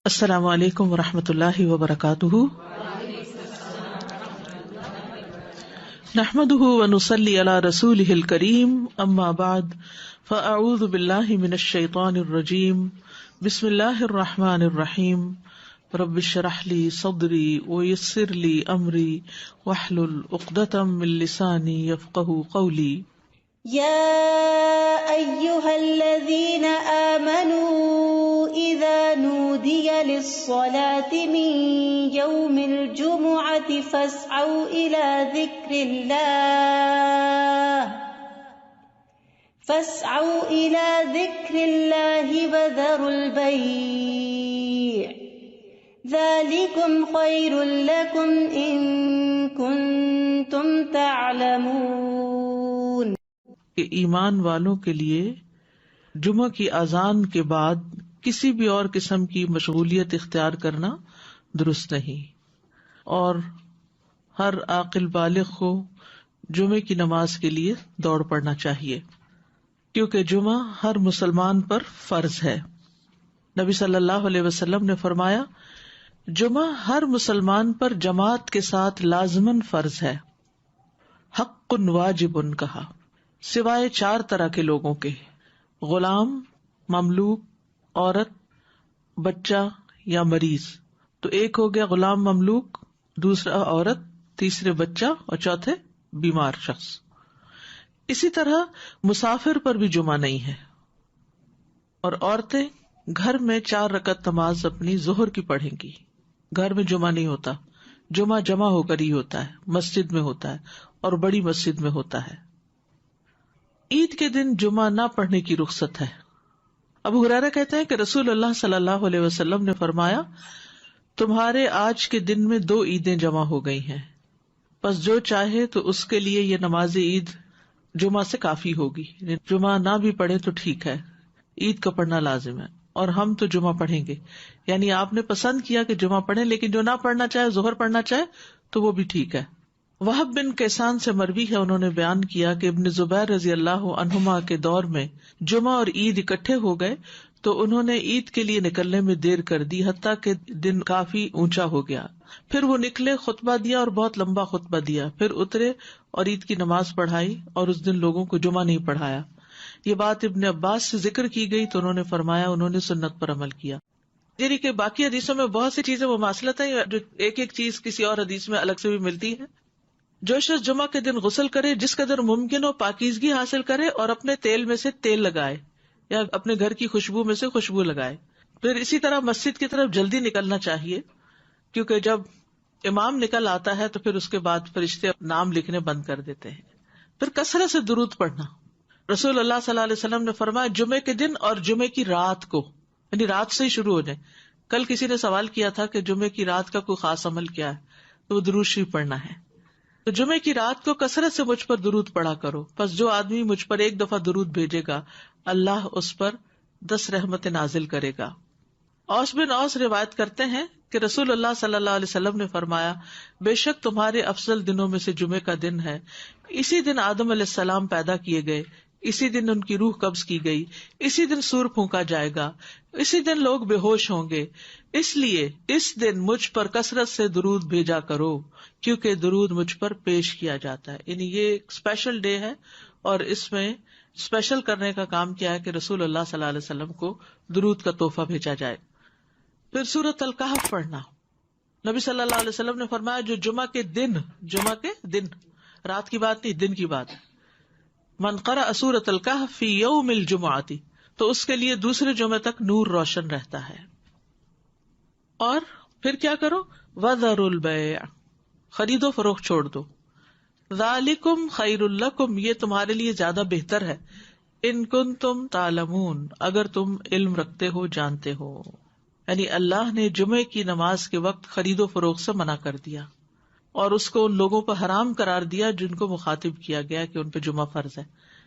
السلام علیکم ورحمۃ اللہ وبرکاتہ. نحمده ونصلی علی رسوله الکریم. اما بعد فاعوذ باللہ من الشیطان الرجیم. بسم اللہ الرحمن الرحیم. رب اشرح لی صدری ویسر لی امری واحلل عقدۃ من لسانی یفقہوا قولی. يا أيها الذين آمنوا إذا نودي للصلاة من يوم الجمعة فاسعوا إلى ذكر الله وذروا البيع ذلكم خير لكم إن كنتم تعلمون. کہ ایمان والوں کے لیے جمعہ کی اذان کے بعد کسی بھی اور قسم کی مشغولیت اختیار کرنا درست نہیں، اور ہر عاقل بالغ کو جمعے کی نماز کے لیے دوڑ پڑنا چاہیے، کیونکہ جمعہ ہر مسلمان پر فرض ہے. نبی صلی اللہ علیہ وسلم نے فرمایا، جمعہ ہر مسلمان پر جماعت کے ساتھ لازماً فرض ہے. حق واجب کہا، سوائے 4 طرح کے لوگوں کے: غلام، مملوک، عورت، بچہ یا مریض. تو ایک ہو گیا غلام مملوک، دوسرا عورت، تیسرے بچہ اور چوتھے بیمار شخص. اسی طرح مسافر پر بھی جمعہ نہیں ہے، اور عورتیں گھر میں 4 رکعت نماز اپنی ظہر کی پڑھیں گی. گھر میں جمعہ نہیں ہوتا، جمعہ جمع ہو کر ہی ہوتا ہے، مسجد میں ہوتا ہے اور بڑی مسجد میں ہوتا ہے. عید کے دن جمعہ نہ پڑھنے کی رخصت ہے. ابو ہریرہ کہتے ہیں کہ رسول اللہ صلی اللہ علیہ وسلم نے فرمایا، تمہارے آج کے دن میں 2 عیدیں جمع ہو گئی ہیں، پس جو چاہے تو اس کے لیے یہ نماز عید جمعہ سے کافی ہوگی. جمعہ نہ بھی پڑھے تو ٹھیک ہے، عید کا پڑھنا لازم ہے، اور ہم تو جمعہ پڑھیں گے. یعنی آپ نے پسند کیا کہ جمعہ پڑھیں، لیکن جو نہ پڑھنا چاہے، ظہر پڑھنا چاہے تو وہ بھی ٹھیک ہے. وہب بن کیسان سے مروی ہے، انہوں نے بیان کیا کہ ابن زبیر رضی اللہ عنہما کے دور میں جمعہ اور عید اکٹھے ہو گئے تو انہوں نے عید کے لیے نکلنے میں دیر کر دی، حتیٰ کہ دن کافی اونچا ہو گیا. پھر وہ نکلے، خطبہ دیا اور بہت لمبا خطبہ دیا، پھر اترے اور عید کی نماز پڑھائی، اور اس دن لوگوں کو جمعہ نہیں پڑھایا. یہ بات ابن عباس سے ذکر کی گئی تو انہوں نے فرمایا انہوں نے سنت پر عمل کیا. یعنی کہ باقی حدیثوں میں بہت سی چیزیں مماثلت ہیں، جو ایک ایک چیز کسی اور حدیث میں الگ سے بھی ملتی ہے. جو شخص جمعہ کے دن غسل کرے، جس قدر ممکن ہو پاکیزگی حاصل کرے، اور اپنے تیل میں سے تیل لگائے یا اپنے گھر کی خوشبو میں سے خوشبو لگائے. پھر اسی طرح مسجد کی طرف جلدی نکلنا چاہیے، کیونکہ جب امام نکل آتا ہے تو پھر اس کے بعد فرشتے نام لکھنے بند کر دیتے ہیں. پھر کثرت سے درود پڑھنا. رسول اللہ صلی اللہ علیہ وسلم نے فرمایا، جمعے کے دن اور جمعے کی رات کو، یعنی رات سے ہی شروع ہو جائے. کل کسی نے سوال کیا تھا کہ جمعے کی رات کا کوئی خاص عمل کیا ہے، تو وہ درود شریف پڑھنا ہے. تو جمعے کی رات کو کثرت سے مجھ پر درود پڑھا کرو، پس جو آدمی مجھ پر 1 دفعہ درود بھیجے گا، اللہ اس پر 10 رحمتیں نازل کرے گا. اوس بن اوس روایت کرتے ہیں کہ رسول اللہ صلی اللہ علیہ وسلم نے فرمایا، بے شک تمہارے افضل دنوں میں سے جمعے کا دن ہے. اسی دن آدم علیہ السلام پیدا کیے گئے، اسی دن ان کی روح قبض کی گئی، اسی دن سور پھونکا جائے گا، اسی دن لوگ بے ہوش ہوں گے. اس لیے اس دن مجھ پر کثرت سے درود بھیجا کرو، کیونکہ درود مجھ پر پیش کیا جاتا ہے. یعنی یہ ایک اسپیشل ڈے ہے، اور اس میں اسپیشل کرنے کا کام کیا ہے کہ رسول اللہ صلی اللہ علیہ وسلم کو درود کا تحفہ بھیجا جائے. پھر سورۃ الکہف پڑھنا. نبی صلی اللہ علیہ وسلم نے فرمایا، جو جمعہ کے دن، رات کی بات نہیں، دن کی بات، من قرأ سورۃ الکہف فی یوم الجمعۃ، تو اس کے لیے دوسرے جمعے تک نور روشن رہتا ہے. اور پھر کیا کرو، وذروا البیع، خرید و فروخت چھوڑ دو. ذالکم خیر لکم، یہ تمہارے لیے زیادہ بہتر ہے، ان کنتم تعلمون، اگر تم علم رکھتے ہو، جانتے ہو. یعنی اللہ نے جمعے کی نماز کے وقت خرید و فروخت سے منع کر دیا، اور اس کو ان لوگوں پر حرام قرار دیا جن کو مخاطب کیا گیا کہ ان پہ جمعہ فرض ہے.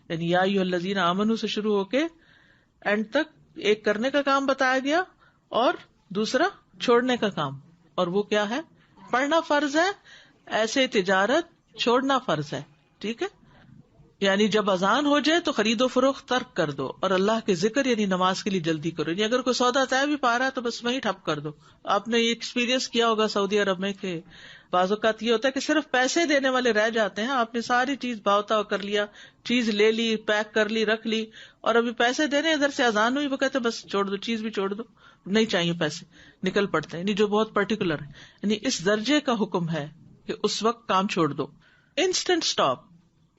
یعنی یا ایھا الذین آمنوا سے شروع ہو کے اینڈ تک ایک کرنے کا کام بتایا گیا اور دوسرا چھوڑنے کا کام. اور وہ کیا ہے؟ پڑھنا فرض ہے، ایسے تجارت چھوڑنا فرض ہے. ٹھیک ہے. یعنی جب اذان ہو جائے تو خرید و فروخت ترک کر دو اور اللہ کے ذکر یعنی نماز کے لیے جلدی کرو. یعنی اگر کوئی سودا طے بھی پا رہا ہے تو بس وہیں ٹھپ کر دو. آپ نے یہ ایکسپیرینس کیا ہوگا سعودی عرب میں کہ بعض اوقات یہ ہوتا ہے کہ صرف پیسے دینے والے رہ جاتے ہیں. آپ نے ساری چیز بھاؤتا کر لیا, چیز لے لی, پیک کر لی, رکھ لی, اور ابھی پیسے دینے ادھر سے اذان ہوئی, وہ کہتے بس چھوڑ دو, چیز بھی چھوڑ دو, نہیں چاہیے پیسے, نکل پڑتے ہیں. یعنی جو بہت پرٹیکولر ہے, یعنی اس درجے کا حکم ہے کہ اس وقت کام چھوڑ دو. انسٹنٹ اسٹاپ,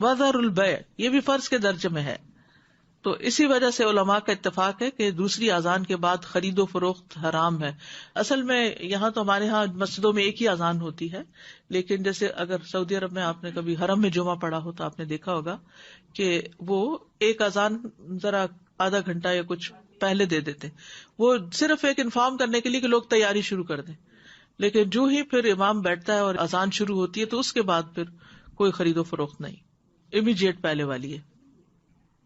وذر البیع, یہ بھی فرض کے درجے میں ہے. تو اسی وجہ سے علماء کا اتفاق ہے کہ دوسری اذان کے بعد خرید و فروخت حرام ہے. اصل میں یہاں تو ہمارے ہاں مسجدوں میں ایک ہی اذان ہوتی ہے, لیکن جیسے اگر سعودی عرب میں آپ نے کبھی حرم میں جمعہ پڑھا ہو تو آپ نے دیکھا ہوگا کہ وہ ایک اذان ذرا آدھا گھنٹہ یا کچھ پہلے دے دیتے, وہ صرف ایک انفارم کرنے کے لیے کہ لوگ تیاری شروع کر دیں. لیکن جو ہی پھر امام بیٹھتا ہے اور اذان شروع ہوتی ہے تو اس کے بعد پھر کوئی خرید و فروخت نہیں, امیڈیٹ پہلے والی ہے.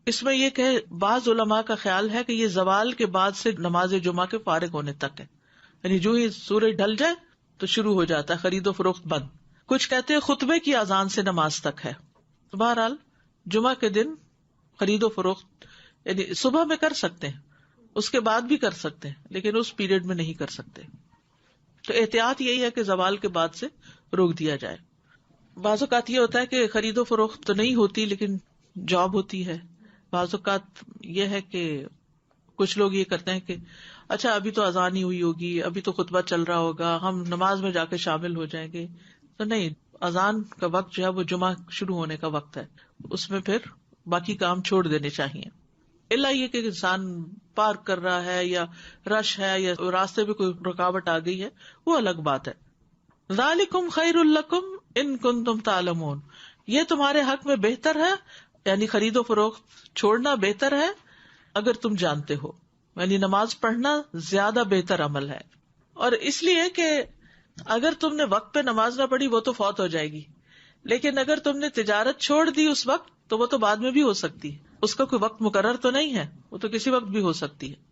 اس میں یہ کہ بعض علماء کا خیال ہے کہ یہ زوال کے بعد سے نماز جمعہ کے فارغ ہونے تک ہے, یعنی جو ہی سورج ڈھل جائے تو شروع ہو جاتا ہے خرید و فروخت بند. کچھ کہتے ہیں خطبے کی اذان سے نماز تک ہے. تو بہرحال جمعہ کے دن خرید و فروخت یعنی صبح میں کر سکتے ہیں, اس کے بعد بھی کر سکتے ہیں, لیکن اس پیریڈ میں نہیں کر سکتے. تو احتیاط یہی ہے کہ زوال کے بعد سے روک دیا جائے. بعض اوقات یہ ہوتا ہے کہ خرید و فروخت تو نہیں ہوتی لیکن جاب ہوتی ہے. بعض اوقات یہ ہے کہ کچھ لوگ یہ کرتے ہیں کہ اچھا ابھی تو اذان ہی ہوئی ہوگی, ابھی تو خطبہ چل رہا ہوگا, ہم نماز میں جا کے شامل ہو جائیں گے. تو نہیں, اذان کا وقت جو ہے وہ جمعہ شروع ہونے کا وقت ہے, اس میں پھر باقی کام چھوڑ دینے چاہیے. الا یہ کہ انسان پارک کر رہا ہے یا رش ہے یا راستے میں کوئی رکاوٹ آ گئی ہے, وہ الگ بات ہے. ذالکم خیر لکم ان کنتم تعلمون, یہ تمہارے حق میں بہتر ہے, یعنی خرید و فروخت چھوڑنا بہتر ہے اگر تم جانتے ہو. یعنی نماز پڑھنا زیادہ بہتر عمل ہے. اور اس لیے کہ اگر تم نے وقت پہ نماز نہ پڑھی وہ تو فوت ہو جائے گی, لیکن اگر تم نے تجارت چھوڑ دی اس وقت تو وہ تو بعد میں بھی ہو سکتی ہے, اس کا کوئی وقت مقرر تو نہیں ہے, وہ تو کسی وقت بھی ہو سکتی ہے.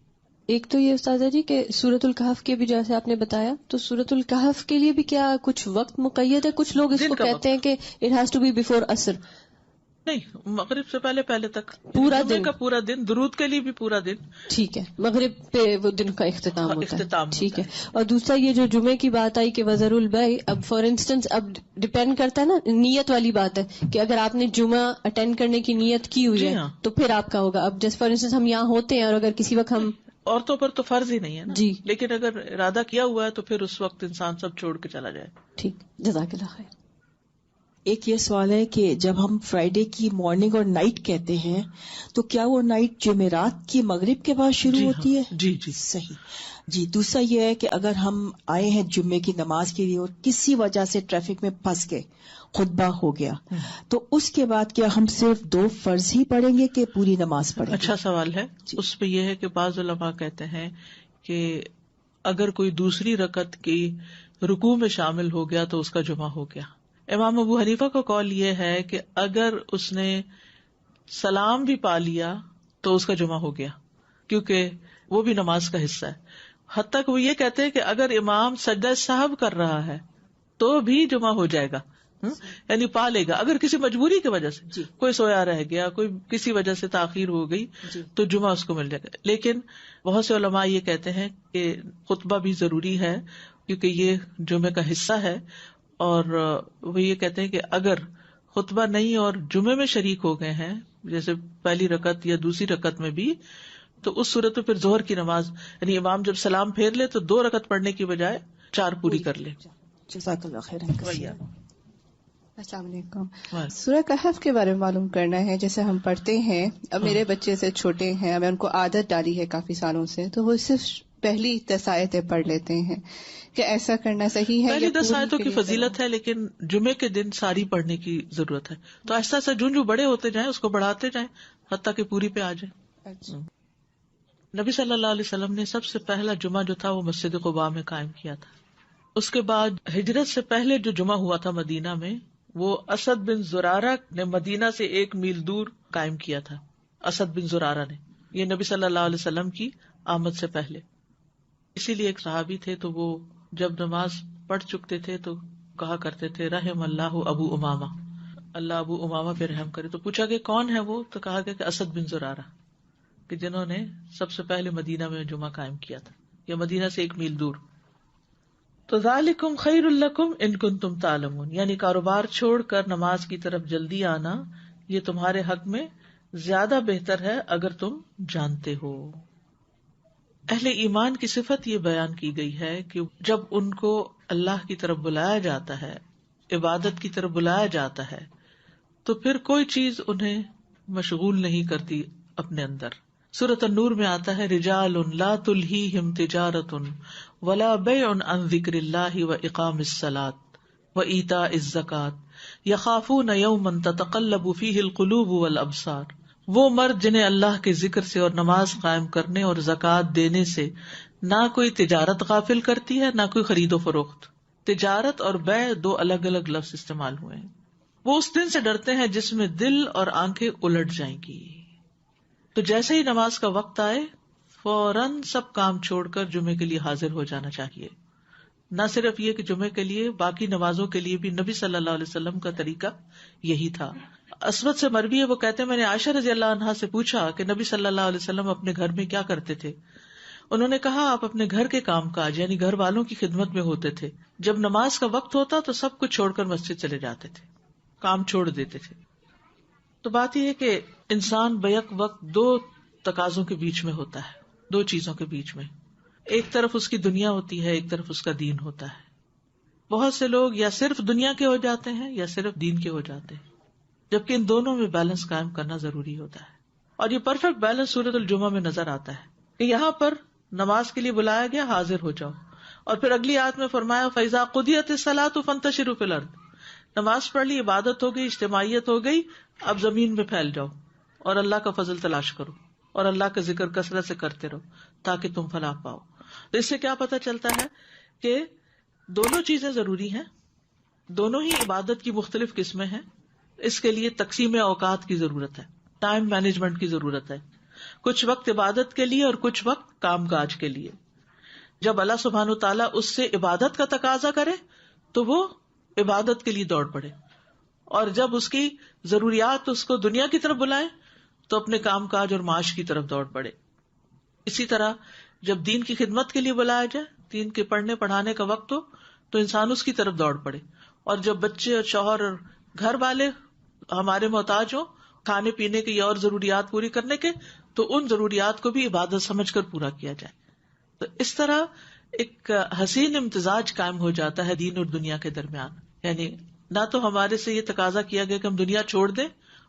ایک تو یہ استاذہ جی کہ سورۃ الکہف کے بھی جیسے آپ نے بتایا, تو سورۃ الکہف کے لیے بھی کیا کچھ وقت مقید ہے؟ کچھ لوگ اس کو کہتے ہیں کہ it has to be before عصر. نہیں, مغرب سے پہلے تک پورا دن کا پورا دن, درود کے لیے بھی پورا دن. ٹھیک ہے, مغرب پہ وہ دن کا اختتام ہوتا ہے. ٹھیک ہے. اور دوسرا یہ جو جمعے کی بات آئی کہ وذر البیع, اب فار انسٹنس اب ڈپینڈ کرتا ہے نا, نیت والی بات ہے کہ اگر آپ نے جمعہ اٹینڈ کرنے کی نیت کی ہوئی ہے تو پھر آپ کا ہوگا. اب جیسے فار انسٹنس ہم یہاں ہوتے ہیں اور اگر کسی وقت ہم, عورتوں پر تو فرض ہی نہیں ہے نا, جی, لیکن اگر ارادہ کیا ہوا ہے تو پھر اس وقت انسان سب چھوڑ کے چلا جائے. ٹھیک, جزاک اللہ خیر. ایک یہ سوال ہے کہ جب ہم فرائیڈے کی مارننگ اور نائٹ کہتے ہیں تو کیا وہ نائٹ جمعرات کی مغرب کے بعد شروع ہوتی ہے؟ جی صحیح. جی, دوسرا یہ ہے کہ اگر ہم آئے ہیں جمعے کی نماز کے لیے اور کسی وجہ سے ٹریفک میں پھنس گئے, خطبہ ہو گیا, تو اس کے بعد کیا ہم صرف 2 فرض ہی پڑھیں گے کہ پوری نماز پڑھیں گے؟ اچھا سوال ہے. اس پہ یہ ہے کہ بعض علماء کہتے ہیں کہ اگر کوئی دوسری رکعت کی رکوع میں شامل ہو گیا تو اس کا جمعہ ہو گیا. امام ابو حنیفہ کا قول یہ ہے کہ اگر اس نے سلام بھی پا لیا تو اس کا جمعہ ہو گیا, کیونکہ وہ بھی نماز کا حصہ ہے. حتیٰ کہ وہ یہ کہتے ہیں کہ اگر امام سجدہ سہو کر رہا ہے تو بھی جمعہ ہو جائے گا, یعنی پا لے گا. اگر کسی مجبوری کی وجہ سے کوئی سویا رہ گیا, کوئی کسی وجہ سے تاخیر ہو گئی تو جمعہ اس کو مل جائے گا. لیکن بہت سے علماء یہ کہتے ہیں کہ خطبہ بھی ضروری ہے کیونکہ یہ جمعے کا حصہ ہے, اور وہ یہ کہتے ہیں کہ اگر خطبہ نہیں اور جمعے میں شریک ہو گئے ہیں جیسے پہلی رکعت یا دوسری رکعت میں بھی, تو اس صورت میں پھر ظہر کی نماز یعنی امام جب سلام پھیر لے تو 2 رکعت پڑھنے کی بجائے 4 پوری کر لے. جزاک اللہ خیر. السلام علیکم. سورہ کہف کے بارے میں معلوم کرنا ہے. جیسے ہم پڑھتے ہیں, اب میرے بچے سے چھوٹے ہیں, میں ان کو عادت ڈالی ہے کافی سالوں سے, تو وہ صرف پہلی 10 آیتیں پڑھ لیتے ہیں. کہ ایسا کرنا صحیح ہے؟ پہلی 10 آیتوں کی فضیلت ہے, لیکن جمعے کے دن ساری پڑھنے کی ضرورت ہے. تو ایسا ایسا جو بڑے ہوتے جائیں اس کو بڑھاتے جائیں حتیٰ کہ پوری پہ آ جائے. نبی صلی اللہ علیہ وسلم نے سب سے پہلا جمعہ جو تھا وہ مسجد قباء میں قائم کیا تھا. اس کے بعد ہجرت سے پہلے جو جمعہ ہوا تھا مدینہ میں, وہ اسد بن زرارہ نے مدینہ سے 1 میل دور قائم کیا تھا. اسد بن زرارہ نے, یہ نبی صلی اللہ علیہ وسلم کی آمد سے پہلے. اسی لیے ایک صحابی تھے تو وہ جب نماز پڑھ چکتے تھے تو کہا کرتے تھے رحم اللہ ابو امامہ, اللہ ابو امامہ پہ رحم کرے. تو پوچھا کہ کون ہے وہ؟ تو کہا گیا کہ اسد بن زرارہ، کہ جنہوں نے سب سے پہلے مدینہ میں جمعہ قائم کیا تھا، یا مدینہ سے 1 میل دور. تو ذالکم خیر لکم ان کنتم تعلمون، یعنی کاروبار چھوڑ کر نماز کی طرف جلدی آنا یہ تمہارے حق میں زیادہ بہتر ہے اگر تم جانتے ہو. اہل ایمان کی صفت یہ بیان کی گئی ہے کہ جب ان کو اللہ کی طرف بلایا جاتا ہے، عبادت کی طرف بلایا جاتا ہے، تو پھر کوئی چیز انہیں مشغول نہیں کرتی اپنے اندر. سورۃ النور میں آتا ہے رجال لا تلہیہم تجارۃ ولا بیع عن ذکر اللہ واقام الصلاۃ وایتاء الزکاۃ یخافون یوما تتقلب فیہ القلوب والابصار. وہ مرد جنہیں اللہ کے ذکر سے اور نماز قائم کرنے اور زکوٰۃ دینے سے نہ کوئی تجارت غافل کرتی ہے، نہ کوئی خرید و فروخت. تجارت اور بیع 2 الگ الگ لفظ استعمال ہوئے ہیں. وہ اس دن سے ڈرتے ہیں جس میں دل اور آنکھیں الٹ جائیں گی. تو جیسے ہی نماز کا وقت آئے فوراً سب کام چھوڑ کر جمعے کے لیے حاضر ہو جانا چاہیے. نہ صرف یہ کہ جمعے کے لیے، باقی نمازوں کے لیے بھی نبی صلی اللہ علیہ وسلم کا طریقہ یہی تھا. اسود سے مروی ہے، وہ کہتے ہیں میں نے عائشہ رضی اللہ عنہا سے پوچھا کہ نبی صلی اللہ علیہ وسلم اپنے گھر میں کیا کرتے تھے. انہوں نے کہا آپ اپنے گھر کے کام کاج یعنی گھر والوں کی خدمت میں ہوتے تھے. جب نماز کا وقت ہوتا تو سب کچھ چھوڑ کر مسجد چلے جاتے تھے، کام چھوڑ دیتے تھے. تو بات یہ ہے کہ انسان بیک وقت 2 تقاضوں کے بیچ میں ہوتا ہے، 2 چیزوں کے بیچ میں. ایک طرف اس کی دنیا ہوتی ہے، ایک طرف اس کا دین ہوتا ہے. بہت سے لوگ یا صرف دنیا کے ہو جاتے ہیں یا صرف دین کے ہو جاتے ہیں، جبکہ ان دونوں میں بیلنس قائم کرنا ضروری ہوتا ہے. اور یہ پرفیکٹ بیلنس سورۃ الجمعہ میں نظر آتا ہے کہ یہاں پر نماز کے لیے بلایا گیا، حاضر ہو جاؤ. اور پھر اگلی آیت میں فرمایا فَإِذَا قُضِيَتِ الصَّلَاةُ فَانتَشِرُوا فِي الْأَرْضِ. نماز پڑھ لی، عبادت ہو گئی، اجتماعیت ہو گئی، اب زمین میں پھیل جاؤ اور اللہ کا فضل تلاش کرو اور اللہ کا ذکر کثرت سے کرتے رہو تاکہ تم فلاح پاؤ. تو اس سے کیا پتہ چلتا ہے کہ دونوں چیزیں ضروری ہیں، دونوں ہی عبادت کی مختلف قسمیں ہیں. اس کے لیے تقسیم اوقات کی ضرورت ہے، ٹائم مینجمنٹ کی ضرورت ہے. کچھ وقت عبادت کے لیے اور کچھ وقت کام کاج کے لیے. جب اللہ سبحانہ و تعالیٰ اس سے عبادت کا تقاضا کرے تو وہ عبادت کے لیے دوڑ پڑے، اور جب اس کی ضروریات اس کو دنیا کی طرف بلائیں تو اپنے کام کاج اور معاش کی طرف دوڑ پڑے. اسی طرح جب دین کی خدمت کے لیے بلایا جائے، دین کے پڑھنے پڑھانے کا وقت ہو تو انسان اس کی طرف دوڑ پڑے. اور جب بچے اور شوہر اور گھر والے ہمارے محتاج ہوں کھانے پینے کی اور ضروریات پوری کرنے کے، تو ان ضروریات کو بھی عبادت سمجھ کر پورا کیا جائے. تو اس طرح ایک حسین امتزاج قائم ہو جاتا ہے دین اور دنیا کے درمیان. یعنی نہ تو ہمارے سے یہ تقاضا کیا گیا کہ ہم دنیا چھوڑ دیں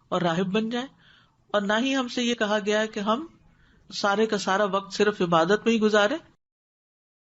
اور راہب بن جائیں، اور نہ ہی ہم سے یہ کہا گیا ہے کہ ہم سارے کا سارا وقت صرف عبادت میں ہی گزارے.